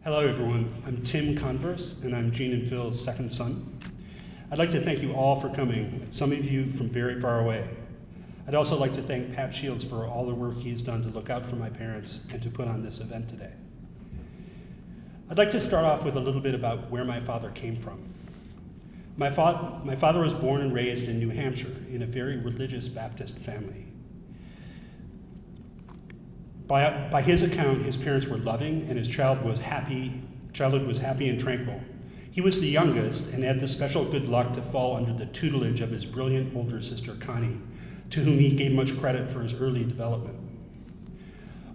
Hello everyone, I'm Tim Converse and I'm Jean and Phil's second son. I'd like to thank you all for coming, some of you from very far away. I'd also like to thank Pat Shields for all the work he has done to look out for my parents and to put on this event today. I'd like to start off with a little bit about where my father came from. My father was born and raised in New Hampshire in a very religious Baptist family. By his account, his parents were loving and his childhood was happy and tranquil. He was the youngest and had the special good luck to fall under the tutelage of his brilliant older sister Connie, to whom he gave much credit for his early development.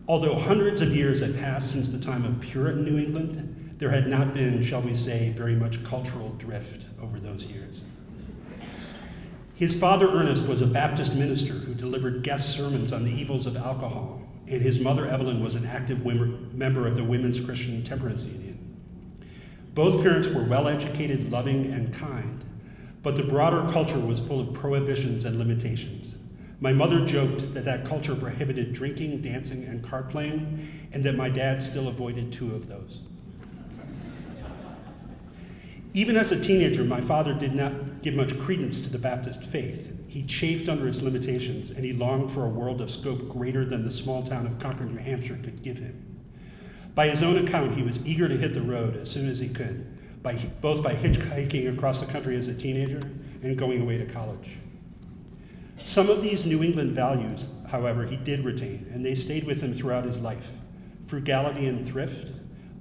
Although hundreds of years had passed since the time of Puritan New England, there had not been, shall we say, very much cultural drift over those years. His father Ernest was a Baptist minister who delivered guest sermons on the evils of alcohol, and his mother Evelyn was an active member of the Women's Christian Temperance Union. Both parents were well-educated, loving, and kind, but the broader culture was full of prohibitions and limitations. My mother joked that culture prohibited drinking, dancing, and card playing, and that my dad still avoided two of those. Even as a teenager, my father did not give much credence to the Baptist faith. He chafed under its limitations, and he longed for a world of scope greater than the small town of Concord, New Hampshire could give him. By his own account, he was eager to hit the road as soon as he could, both by hitchhiking across the country as a teenager and going away to college. Some of these New England values, however, he did retain, and they stayed with him throughout his life. Frugality and thrift,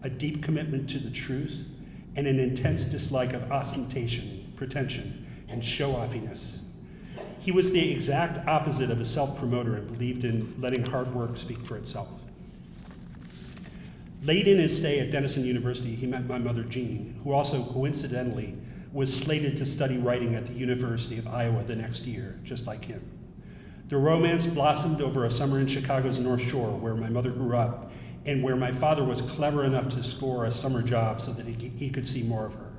a deep commitment to the truth, and an intense dislike of ostentation, pretension, and show-offiness. He was the exact opposite of a self-promoter and believed in letting hard work speak for itself. Late in his stay at Denison University, he met my mother, Jean, who also coincidentally was slated to study writing at the University of Iowa the next year, just like him. The romance blossomed over a summer in Chicago's North Shore, where my mother grew up, and where my father was clever enough to score a summer job so that he could see more of her.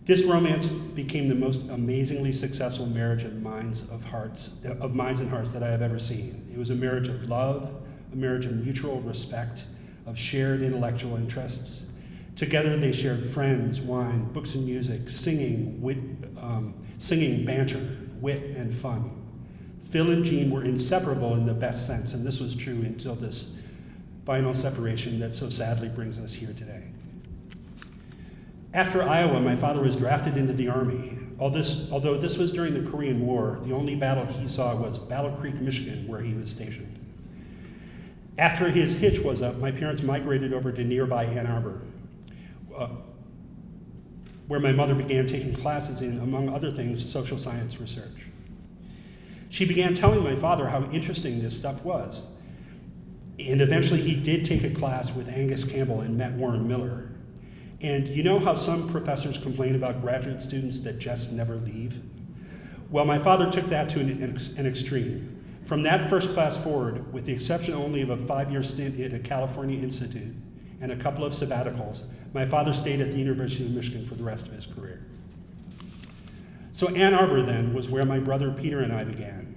This romance became the most amazingly successful marriage of minds and hearts that I have ever seen. It was a marriage of love, a marriage of mutual respect, of shared intellectual interests. Together they shared friends, wine, books and music, singing, banter, wit, and fun. Phil and Jean were inseparable in the best sense, and this was true until this final separation that so sadly brings us here today. After Iowa, my father was drafted into the Army. Although this was during the Korean War, the only battle he saw was Battle Creek, Michigan, where he was stationed. After his hitch was up, my parents migrated over to nearby Ann Arbor, where my mother began taking classes in, among other things, social science research. She began telling my father how interesting this stuff was. And eventually he did take a class with Angus Campbell and met Warren Miller. And you know how some professors complain about graduate students that just never leave? Well, my father took that to an extreme. From that first class forward, with the exception only of a 5-year stint at a California institute and a couple of sabbaticals, my father stayed at the University of Michigan for the rest of his career. So Ann Arbor then was where my brother Peter and I began,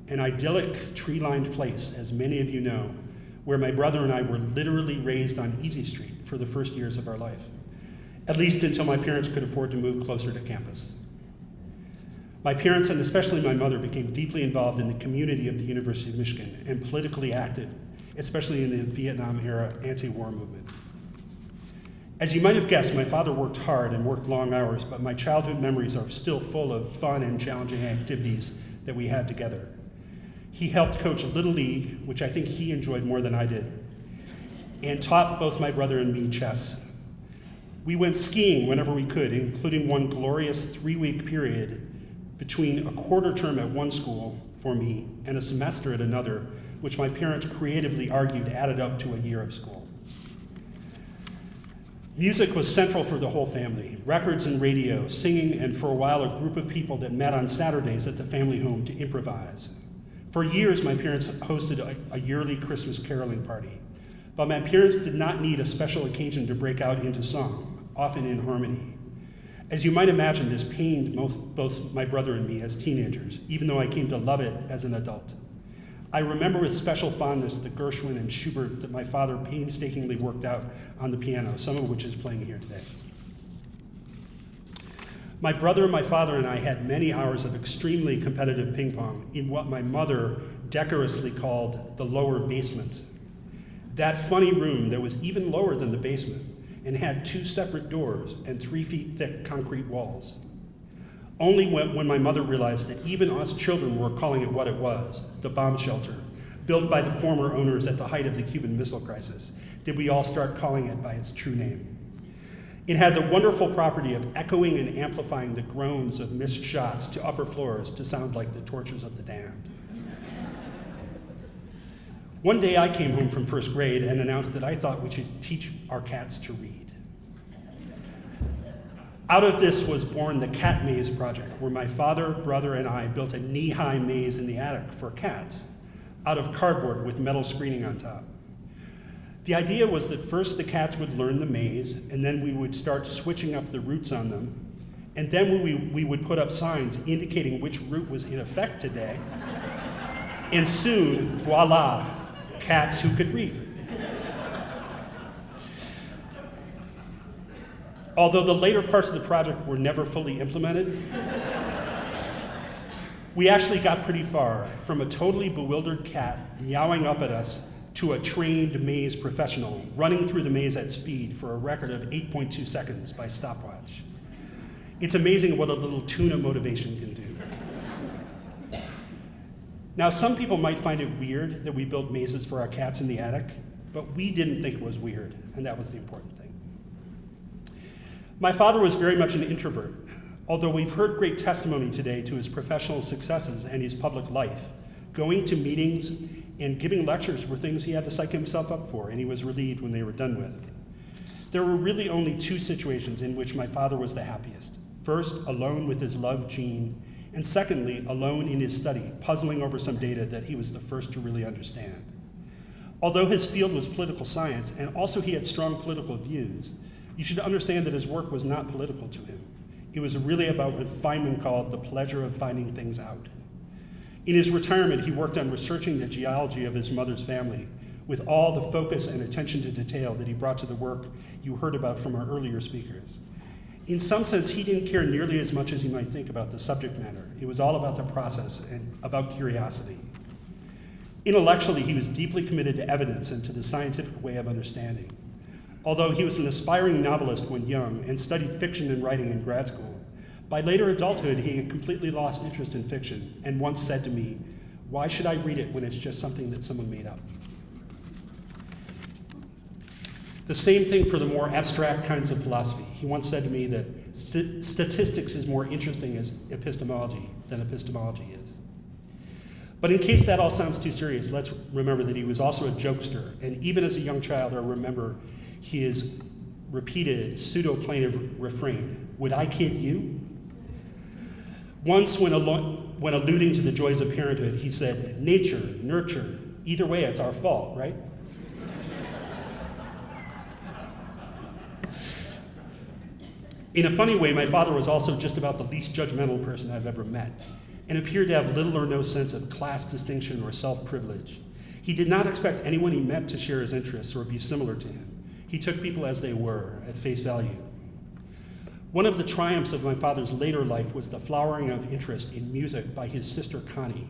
an idyllic tree-lined place, as many of you know, where my brother and I were literally raised on Easy Street for the first years of our life, at least until my parents could afford to move closer to campus. My parents, and especially my mother, became deeply involved in the community of the University of Michigan and politically active, especially in the Vietnam-era anti-war movement. As you might have guessed, my father worked hard and worked long hours, but my childhood memories are still full of fun and challenging activities that we had together. He helped coach Little League, which I think he enjoyed more than I did, and taught both my brother and me chess. We went skiing whenever we could, including one glorious 3-week period between a quarter term at one school for me and a semester at another, which my parents creatively argued added up to a year of school. Music was central for the whole family, records and radio, singing, and for a while a group of people that met on Saturdays at the family home to improvise. For years, my parents hosted a yearly Christmas caroling party, but my parents did not need a special occasion to break out into song, often in harmony. As you might imagine, this pained both my brother and me as teenagers, even though I came to love it as an adult. I remember with special fondness the Gershwin and Schubert that my father painstakingly worked out on the piano, some of which is playing here today. My brother, my father, and I had many hours of extremely competitive ping pong in what my mother decorously called the lower basement. That funny room that was even lower than the basement and had 2 separate doors and 3 feet thick concrete walls. Only when my mother realized that even us children were calling it what it was, the bomb shelter, built by the former owners at the height of the Cuban Missile Crisis, did we all start calling it by its true name. It had the wonderful property of echoing and amplifying the groans of missed shots to upper floors to sound like the tortures of the damned. One day I came home from first grade and announced that I thought we should teach our cats to read. Out of this was born the Cat Maze Project, where my father, brother, and I built a knee-high maze in the attic for cats, out of cardboard with metal screening on top. The idea was that first the cats would learn the maze, and then we would start switching up the routes on them, and then we would put up signs indicating which route was in effect today, and soon, voila, cats who could read. Although the later parts of the project were never fully implemented, we actually got pretty far, from a totally bewildered cat meowing up at us to a trained maze professional running through the maze at speed for a record of 8.2 seconds by stopwatch. It's amazing what a little tuna motivation can do. Now, some people might find it weird that we built mazes for our cats in the attic, but we didn't think it was weird, and that was the important thing. My father was very much an introvert, although we've heard great testimony today to his professional successes and his public life. Going to meetings and giving lectures were things he had to psych himself up for, and he was relieved when they were done with. There were really only 2 situations in which my father was the happiest. First, alone with his love, Jean, and secondly, alone in his study, puzzling over some data that he was the first to really understand. Although his field was political science, and also he had strong political views, you should understand that his work was not political to him. It was really about what Feynman called the pleasure of finding things out. In his retirement, he worked on researching the genealogy of his mother's family with all the focus and attention to detail that he brought to the work you heard about from our earlier speakers. In some sense, he didn't care nearly as much as you might think about the subject matter. It was all about the process and about curiosity. Intellectually, he was deeply committed to evidence and to the scientific way of understanding. Although he was an aspiring novelist when young and studied fiction and writing in grad school, by later adulthood he had completely lost interest in fiction and once said to me, "Why should I read it when it's just something that someone made up?" The same thing for the more abstract kinds of philosophy. He once said to me that statistics is more interesting as epistemology than epistemology is. But in case that all sounds too serious, let's remember that he was also a jokester, and even as a young child, I remember his repeated pseudo-plaintive refrain, "Would I kid you?" Once, when alluding to the joys of parenthood, he said, "Nature, nurture, either way it's our fault, right?" In a funny way, my father was also just about the least judgmental person I've ever met, and appeared to have little or no sense of class distinction or self-privilege. He did not expect anyone he met to share his interests or be similar to him. He took people as they were, at face value. One of the triumphs of my father's later life was the flowering of interest in music by his sister Connie,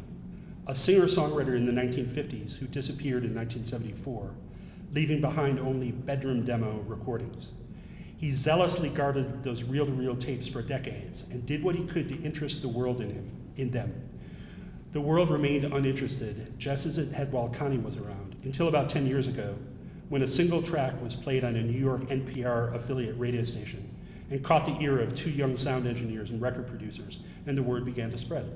a singer-songwriter in the 1950s who disappeared in 1974, leaving behind only bedroom demo recordings. He zealously guarded those reel-to-reel tapes for decades and did what he could to interest the world in them. The world remained uninterested, just as it had while Connie was around, until about 10 years ago, when a single track was played on a New York NPR affiliate radio station and caught the ear of 2 young sound engineers and record producers, and the word began to spread.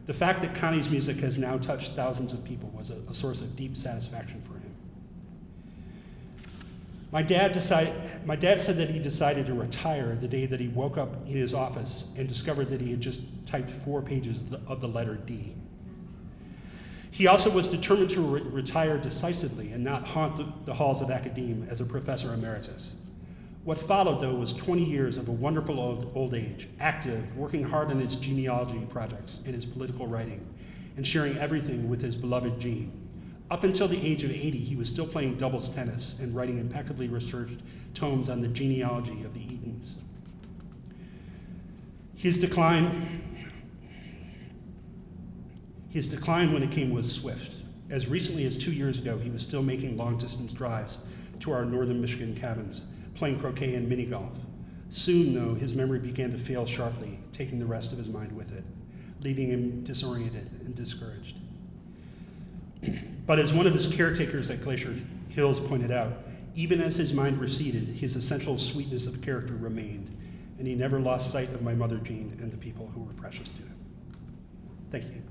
The fact that Connie's music has now touched thousands of people was a source of deep satisfaction for him. My dad said that he decided to retire the day that he woke up in his office and discovered that he had just typed 4 pages of the letter D. He also was determined to retire decisively and not haunt the halls of academia as a professor emeritus. What followed, though, was 20 years of a wonderful old age, active, working hard on his genealogy projects and his political writing, and sharing everything with his beloved Jean. Up until the age of 80, he was still playing doubles tennis and writing impeccably researched tomes on the genealogy of the Eatons. His decline when it came was swift. As recently as 2 years ago, he was still making long-distance drives to our northern Michigan cabins, playing croquet and mini-golf. Soon, though, his memory began to fail sharply, taking the rest of his mind with it, leaving him disoriented and discouraged. But as one of his caretakers at Glacier Hills pointed out, even as his mind receded, his essential sweetness of character remained, and he never lost sight of my mother Jean and the people who were precious to him. Thank you.